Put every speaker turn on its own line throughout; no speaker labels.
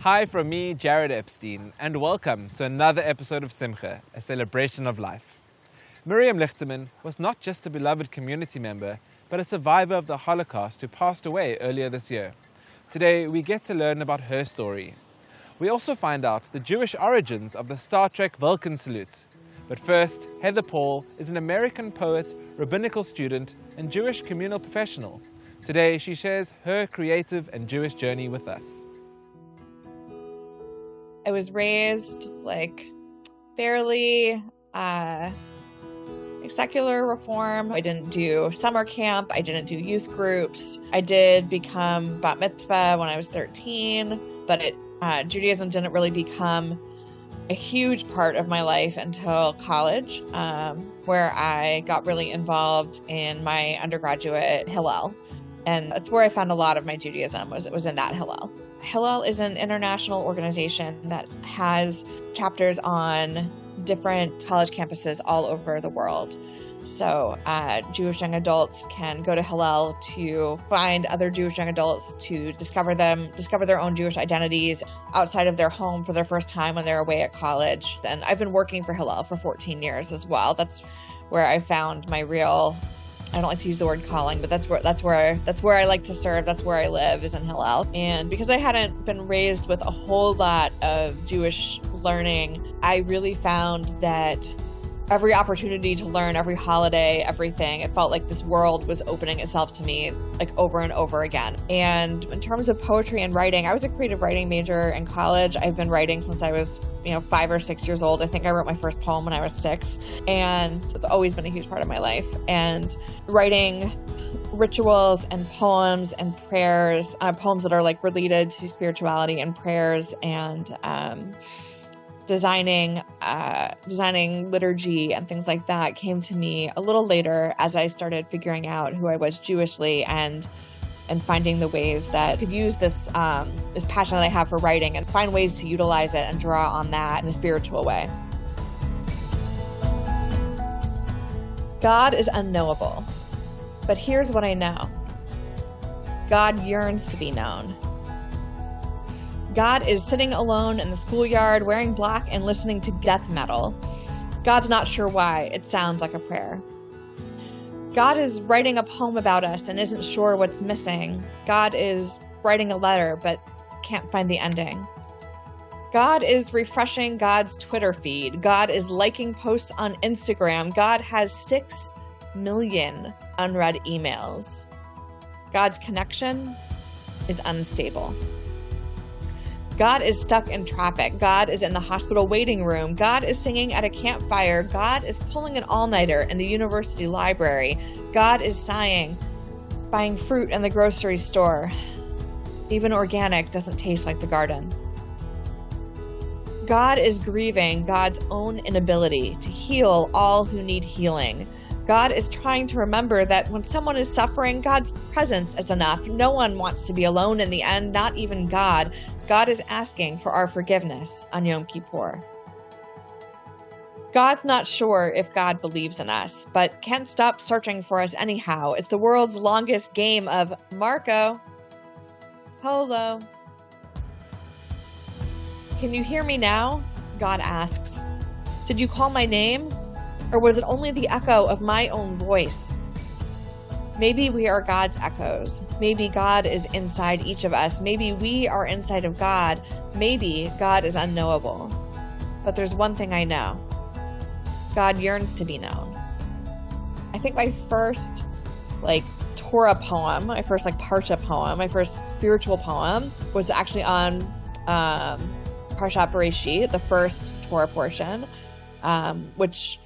Hi from me, Jared Epstein, and welcome to another episode of SIMCHA, a celebration of life. Miriam Lichterman was not just a beloved community member, but a survivor of the Holocaust who passed away earlier this year. Today, we get to learn about her story. We also find out the Jewish origins of the Star Trek Vulcan salute. But first, Heather Paul is an American poet, rabbinical student, and Jewish communal professional. Today, she shares her creative and Jewish journey with us.
I was raised fairly secular reform. I didn't do summer camp. I didn't do youth groups. I did become bat mitzvah when I was 13, but Judaism didn't really become a huge part of my life until college, where I got really involved in my undergraduate Hillel. And that's where I found a lot of my Judaism, was in that Hillel. Hillel is an international organization that has chapters on different college campuses all over the world. So Jewish young adults can go to Hillel to find other Jewish young adults, to discover their own Jewish identities outside of their home for their first time when they're away at college. And I've been working for Hillel for 14 years as well. That's where I found my real, I don't like to use the word calling, but that's where I like to serve. That's where I live, is in Hillel. And because I hadn't been raised with a whole lot of Jewish learning, I really found that every opportunity to learn, every holiday, everything, it felt like this world was opening itself to me over and over again. And in terms of poetry and writing, I was a creative writing major in college. I've been writing since I was 5 or 6 years old. I think I wrote my first poem when I was 6, and it's always been a huge part of my life. And writing rituals and poems and prayers, poems that are related to spirituality and prayers, and designing liturgy and things like that came to me a little later as I started figuring out who I was Jewishly and finding the ways that I could use this passion that I have for writing and find ways to utilize it and draw on that in a spiritual way. God is unknowable, but here's what I know. God yearns to be known. God is sitting alone in the schoolyard wearing black and listening to death metal. God's not sure why. It sounds like a prayer. God is writing a poem about us and isn't sure what's missing. God is writing a letter but can't find the ending. God is refreshing God's Twitter feed. God is liking posts on Instagram. God has 6 million unread emails. God's connection is unstable. God is stuck in traffic. God is in the hospital waiting room. God is singing at a campfire. God is pulling an all-nighter in the university library. God is sighing, buying fruit in the grocery store. Even organic doesn't taste like the garden. God is grieving God's own inability to heal all who need healing. God is trying to remember that when someone is suffering, God's presence is enough. No one wants to be alone in the end, not even God. God is asking for our forgiveness on Yom Kippur. God's not sure if God believes in us, but can't stop searching for us anyhow. It's the world's longest game of Marco Polo. Can you hear me now? God asks. Did you call my name? Or was it only the echo of my own voice? Maybe we are God's echoes. Maybe God is inside each of us. Maybe we are inside of God. Maybe God is unknowable. But there's one thing I know. God yearns to be known. I think my first Torah poem, my first Parsha poem, my first spiritual poem was actually on Parshat Bereshit, the first Torah portion, which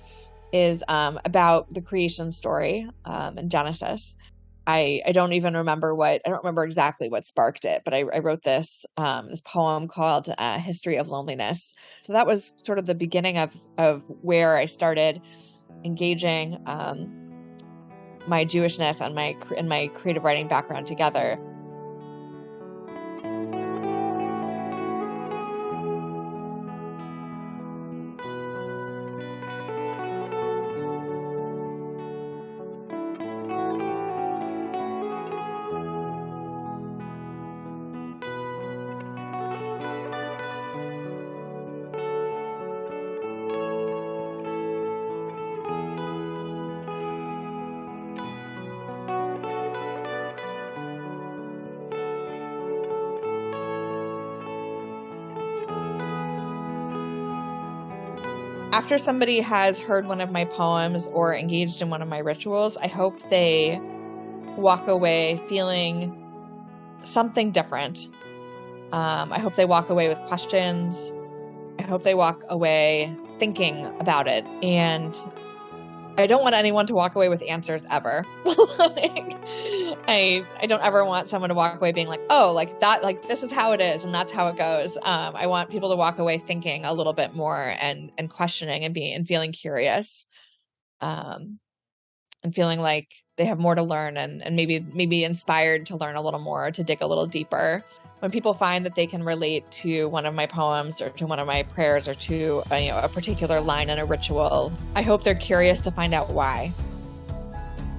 is about the creation story in Genesis. I don't remember exactly what sparked it, but I wrote this poem called History of Loneliness. So that was sort of the beginning of where I started engaging my Jewishness and my creative writing background together. after somebody has heard one of my poems or engaged in one of my rituals, I hope they walk away feeling something different. I hope they walk away with questions. I hope they walk away thinking about it. And I don't want anyone to walk away with answers ever. Like, I don't ever want someone to walk away being like, oh, like that, like this is how it is and that's how it goes. I want people to walk away thinking a little bit more and questioning and feeling curious, and feeling like they have more to learn and maybe inspired to learn a little more, to dig a little deeper. When people find that they can relate to one of my poems or to one of my prayers or to a particular line in a ritual, I hope they're curious to find out why.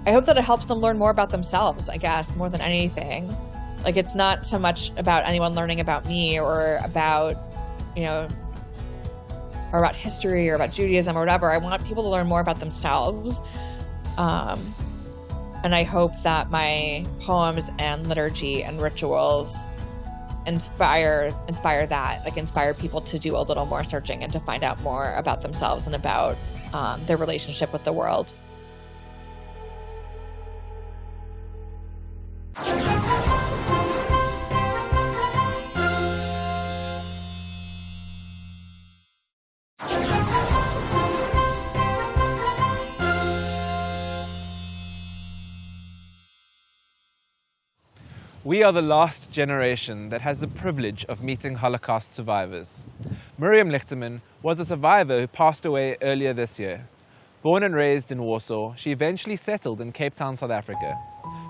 I hope that it helps them learn more about themselves, I guess, more than anything. Like, it's not so much about anyone learning about me or about, or about history or about Judaism or whatever. I want people to learn more about themselves. And I hope that my poems and liturgy and rituals inspire that, like inspire people to do a little more searching and to find out more about themselves and about their relationship with the world.
We are the last generation that has the privilege of meeting Holocaust survivors. Miriam Lichterman was a survivor who passed away earlier this year. Born and raised in Warsaw, she eventually settled in Cape Town, South Africa.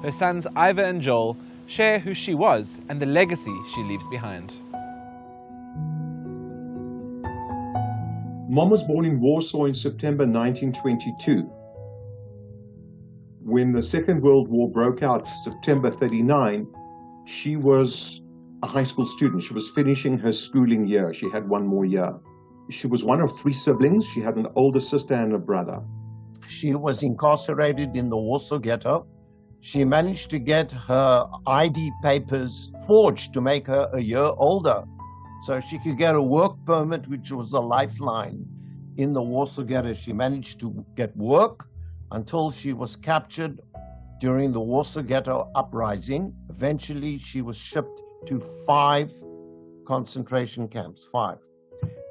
Her sons Ivor and Joel share who she was and the legacy she leaves behind.
Mom was born in Warsaw in September 1922. When the Second World War broke out, September 1939, she was a high school student. She was finishing her schooling year. She had one more year. She was one of three siblings. She had an older sister and a brother.
She was incarcerated in the Warsaw Ghetto. She managed to get her ID papers forged to make her a year older, so she could get a work permit, which was a lifeline in the Warsaw Ghetto. She managed to get work until she was captured during the Warsaw Ghetto uprising. Eventually, she was shipped to 5 concentration camps, 5.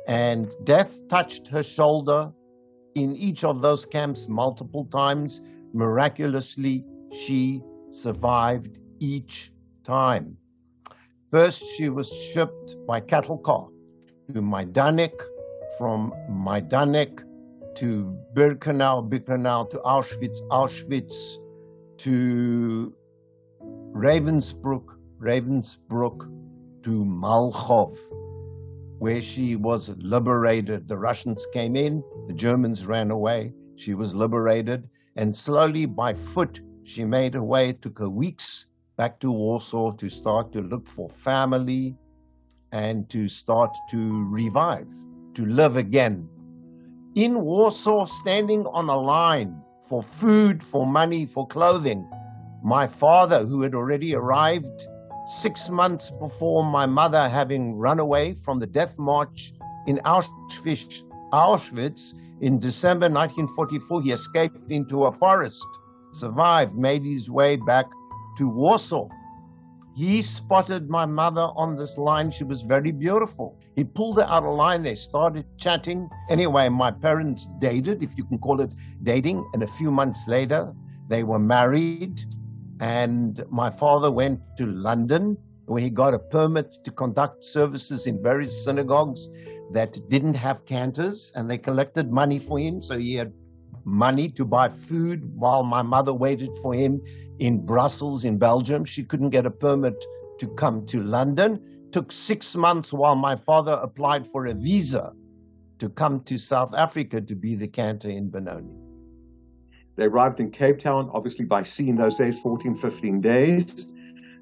And death touched her shoulder in each of those camps multiple times. Miraculously, she survived each time. First, she was shipped by cattle car to Majdanek, from Majdanek to Birkenau to Auschwitz to Ravensbrück to Malchow, where she was liberated. The Russians came in, the Germans ran away, she was liberated, and slowly by foot she made her way. It took her weeks back to Warsaw to start to look for family and to start to revive, to live again. In Warsaw, standing on a line for food, for money, for clothing, my father, who had already arrived 6 months before my mother, having run away from the death march in Auschwitz in December 1944, he escaped into a forest, survived, made his way back to Warsaw. He spotted my mother on this line. She was very beautiful. He pulled her out of line. They started chatting. Anyway, my parents dated, if you can call it dating, and a few months later, they were married. And my father went to London, where he got a permit to conduct services in various synagogues that didn't have cantors, and they collected money for him, so he had money to buy food while my mother waited for him in Brussels, in Belgium. She couldn't get a permit to come to London. Took 6 months while my father applied for a visa to come to South Africa to be the cantor in Benoni.
They arrived in Cape Town, obviously by sea in those days, 14, 15 days.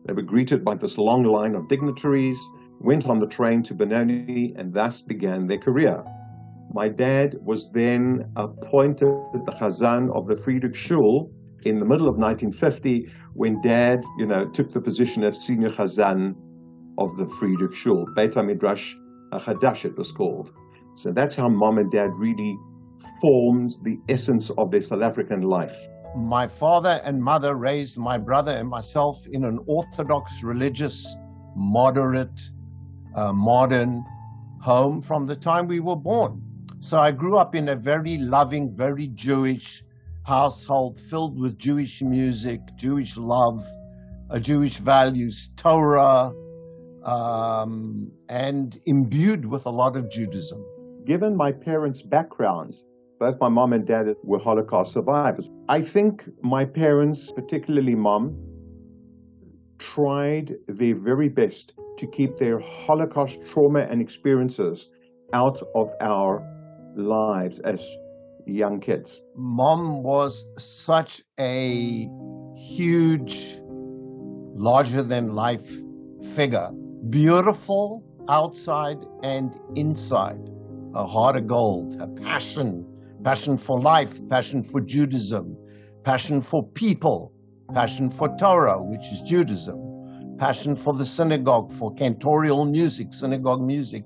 They were greeted by this long line of dignitaries, went on the train to Benoni, and thus began their career. My dad was then appointed the Chazan of the Friedrich Schule in the middle of 1950, when Dad, took the position of senior Chazan of the Friedrich Schule, Beit HaMidrash HaChadash it was called. So that's how mom and dad really formed the essence of their South African life.
My father and mother raised my brother and myself in an Orthodox, religious, moderate, modern home from the time we were born. So I grew up in a very loving, very Jewish household filled with Jewish music, Jewish love, Jewish values, Torah, and imbued with a lot of Judaism.
Given my parents' backgrounds, both my mom and dad were Holocaust survivors. I think my parents, particularly mom, tried their very best to keep their Holocaust trauma and experiences out of our lives as young kids.
Mom was such a huge, larger-than-life figure, beautiful outside and inside, a heart of gold, a passion for life, passion for Judaism, passion for people, passion for Torah, which is Judaism, passion for the synagogue, for cantorial music, synagogue music,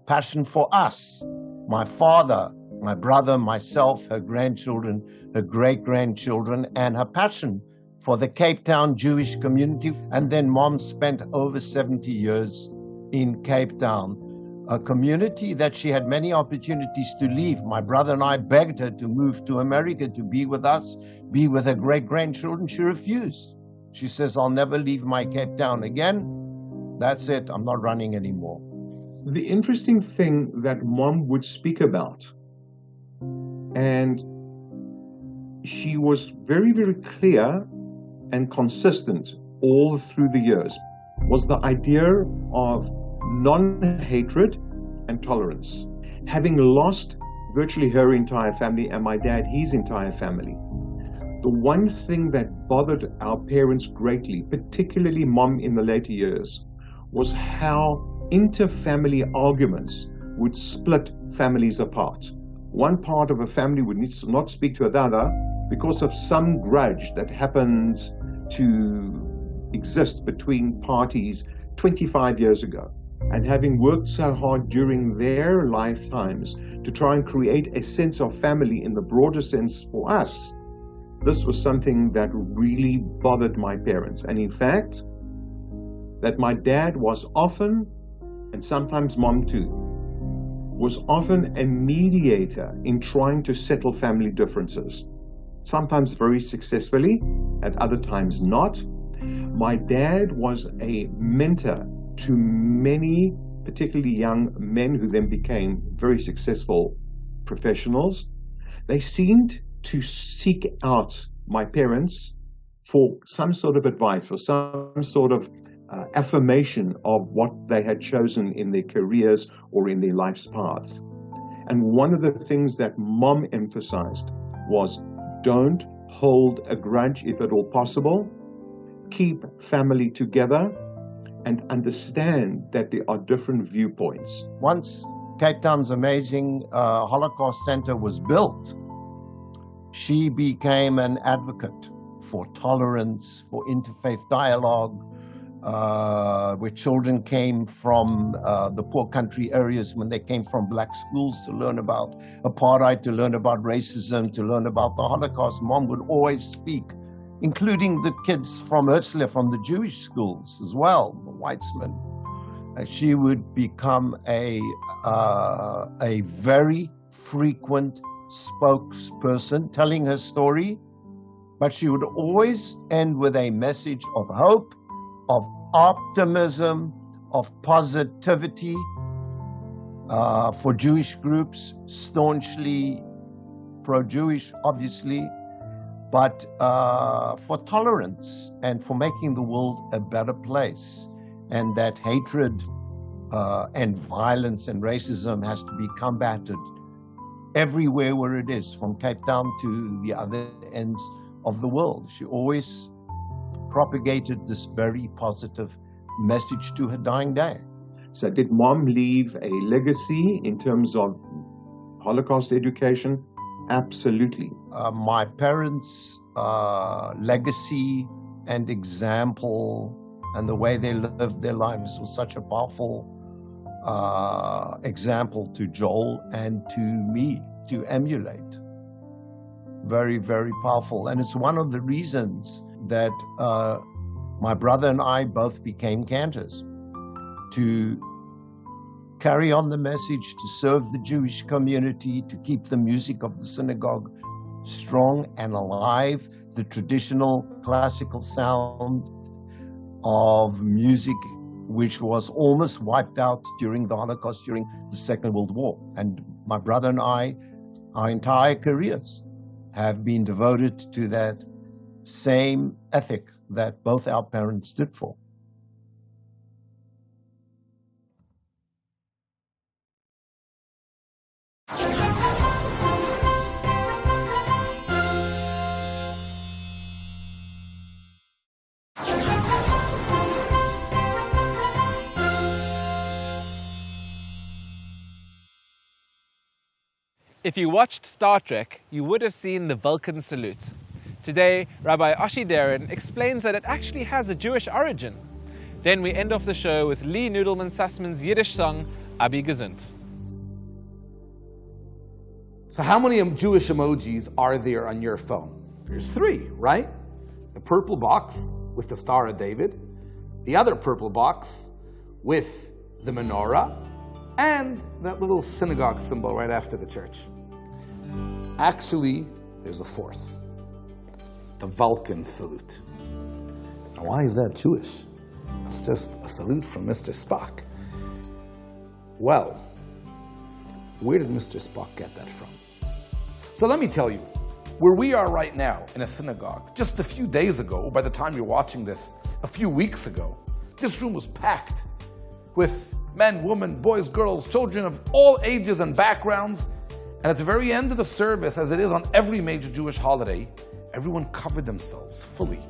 passion for us, my father, my brother, myself, her grandchildren, her great-grandchildren, and her passion for the Cape Town Jewish community. And then mom spent over 70 years in Cape Town, a community that she had many opportunities to leave. My brother and I begged her to move to America to be with us, be with her great-grandchildren. She refused. She says, I'll never leave my Cape Town again. That's it. I'm not running anymore.
The interesting thing that mom would speak about, and she was very, very clear and consistent all through the years, was the idea of non-hatred and tolerance. Having lost virtually her entire family and my dad, his entire family, the one thing that bothered our parents greatly, particularly mom in the later years, was how inter-family arguments would split families apart. One part of a family would not speak to another because of some grudge that happened to exist between parties 25 years ago. And having worked so hard during their lifetimes to try and create a sense of family in the broader sense for us, this was something that really bothered my parents. And in fact, that my dad was often, and sometimes mom too, was often a mediator in trying to settle family differences. Sometimes very successfully, at other times not. My dad was a mentor to many, particularly young men who then became very successful professionals. They seemed to seek out my parents for some sort of advice, for some sort of affirmation of what they had chosen in their careers or in their life's paths. And one of the things that mom emphasized was, don't hold a grudge if at all possible, keep family together, and understand that there are different viewpoints.
Once Cape Town's amazing Holocaust Center was built, she became an advocate for tolerance, for interfaith dialogue, where children came from the poor country areas when they came from black schools to learn about apartheid, to learn about racism, to learn about the Holocaust. Mom would always speak, including the kids from Herzliya, from the Jewish schools as well, the Weitzman. She would become a very frequent spokesperson telling her story, but she would always end with a message of hope, of optimism, of positivity for Jewish groups, staunchly pro-Jewish, obviously, but for tolerance and for making the world a better place, and that hatred and violence and racism has to be combated everywhere where it is, from Cape Town to the other ends of the world. She always propagated this very positive message to her dying day.
So did mom leave a legacy in terms of Holocaust education? Absolutely.
My parents' legacy and example and the way they lived their lives was such a powerful example to Joel and to me to emulate. Very, very powerful. And it's one of the reasons that my brother and I both became cantors, to carry on the message, to serve the Jewish community, to keep the music of the synagogue strong and alive, the traditional classical sound of music which was almost wiped out during the Holocaust, during the Second World War. And my brother and I, our entire careers have been devoted to that same ethic that both our parents stood for.
If you watched Star Trek, you would have seen the Vulcan salute. Today, Rabbi Oshi Darren explains that it actually has a Jewish origin. Then we end off the show with Lee Noodleman Sussman's Yiddish song, Abi Gesund.
So how many Jewish emojis are there on your phone? There's 3, right? The purple box with the Star of David, the other purple box with the menorah, and that little synagogue symbol right after the church. Actually, there's a 4th, the Vulcan salute. Now, why is that Jewish? It's just a salute from Mr. Spock. Well, where did Mr. Spock get that from? So let me tell you, where we are right now in a synagogue, just a few days ago, or by the time you're watching this, a few weeks ago, this room was packed with men, women, boys, girls, children of all ages and backgrounds. And at the very end of the service, as it is on every major Jewish holiday, everyone covered themselves fully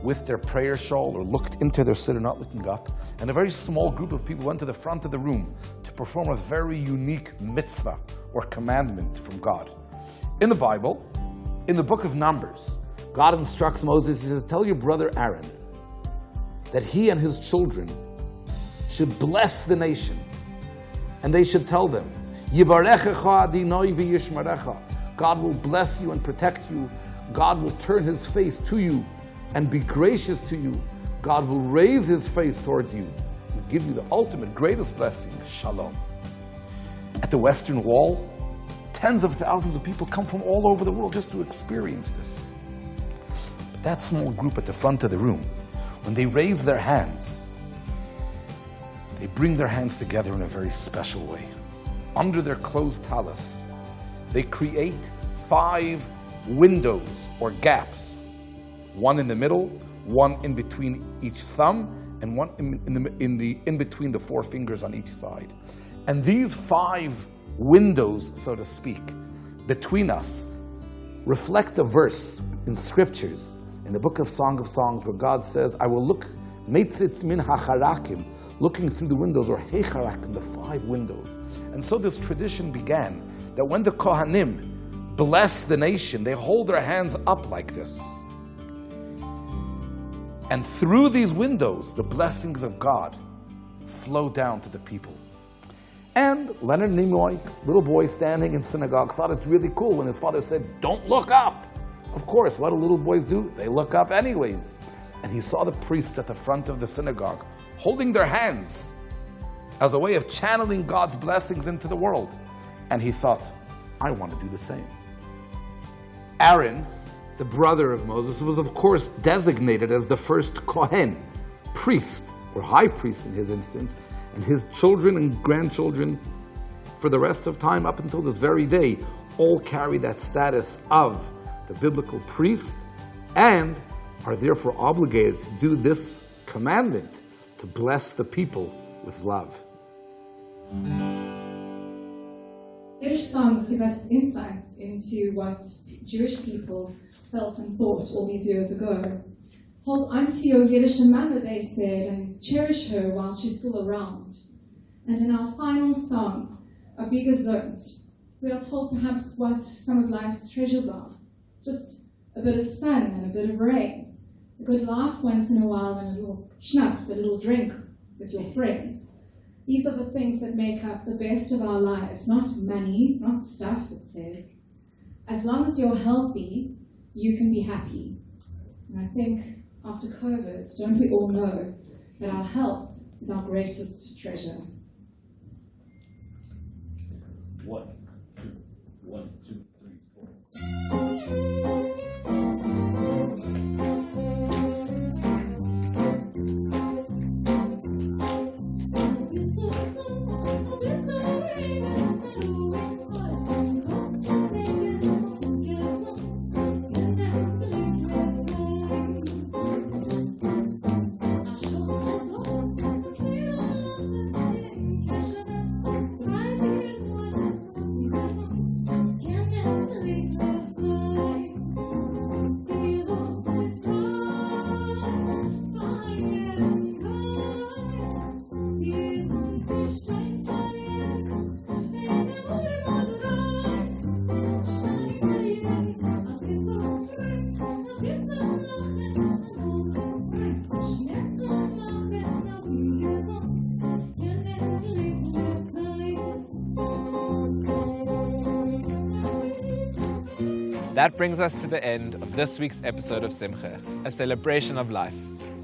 with their prayer shawl or looked into their siddur, not looking up. And a very small group of people went to the front of the room to perform a very unique mitzvah or commandment from God. In the Bible, in the book of Numbers, God instructs Moses, he says, tell your brother Aaron that he and his children should bless the nation. And they should tell them, Yivarechecha Adonai v'yishmerecha. God will bless you and protect you. God will turn his face to you and be gracious to you. God will raise his face towards you and give you the ultimate, greatest blessing, shalom. At the Western Wall, tens of thousands of people come from all over the world just to experience this. But that small group at the front of the room, when they raise their hands, they bring their hands together in a very special way. Under their closed talus, they create 5 windows or gaps. One in the middle, one in between each thumb, and one in between the 4 fingers on each side. And these 5 windows, so to speak, between us, reflect the verse in scriptures, in the book of Song of Songs, where God says, I will look, meitzitz min hacharakim, looking through the windows, or hecharakim, the 5 windows. And so this tradition began, that when the Kohanim bless the nation, they hold their hands up like this. And through these windows, the blessings of God flow down to the people. And Leonard Nimoy, little boy standing in synagogue, thought it's really cool when his father said, don't look up. Of course, what do little boys do? They look up anyways. And he saw the priests at the front of the synagogue holding their hands as a way of channeling God's blessings into the world. And he thought, I want to do the same. Aaron, the brother of Moses, was of course designated as the first Kohen, priest, or high priest in his instance, and his children and grandchildren for the rest of time up until this very day all carry that status of the biblical priest and are therefore obligated to do this commandment to bless the people with love.
Yiddish songs give us insights into what Jewish people felt and thought all these years ago. Hold on to your Yiddish mother, they said, and cherish her while she's still around. And in our final song, Abi Gesund, we are told perhaps what some of life's treasures are. Just a bit of sun and a bit of rain, a good laugh once in a while, and a little schnapps, a little drink with your friends. These are the things that make up the best of our lives, not money, not stuff, it says. As long as you're healthy, you can be happy. And I think after COVID, don't we all know that our health is our greatest treasure?
1, 2, 1, 2,
That brings us to the end of this week's episode of Simcha, a celebration of life.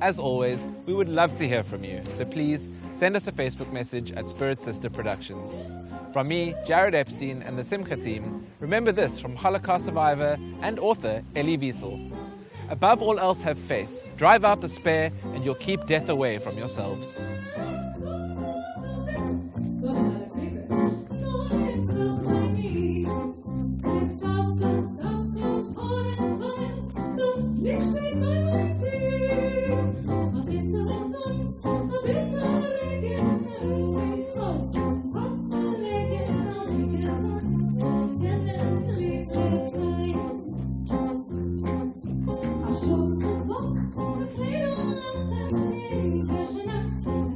As always, we would love to hear from you, so please send us a Facebook message at Spirit Sister Productions. From me, Jared Epstein, and the Simcha team, remember this from Holocaust survivor and author Elie Wiesel. Above all else, have faith. Drive out despair, and you'll keep death away from yourselves.
Thank you.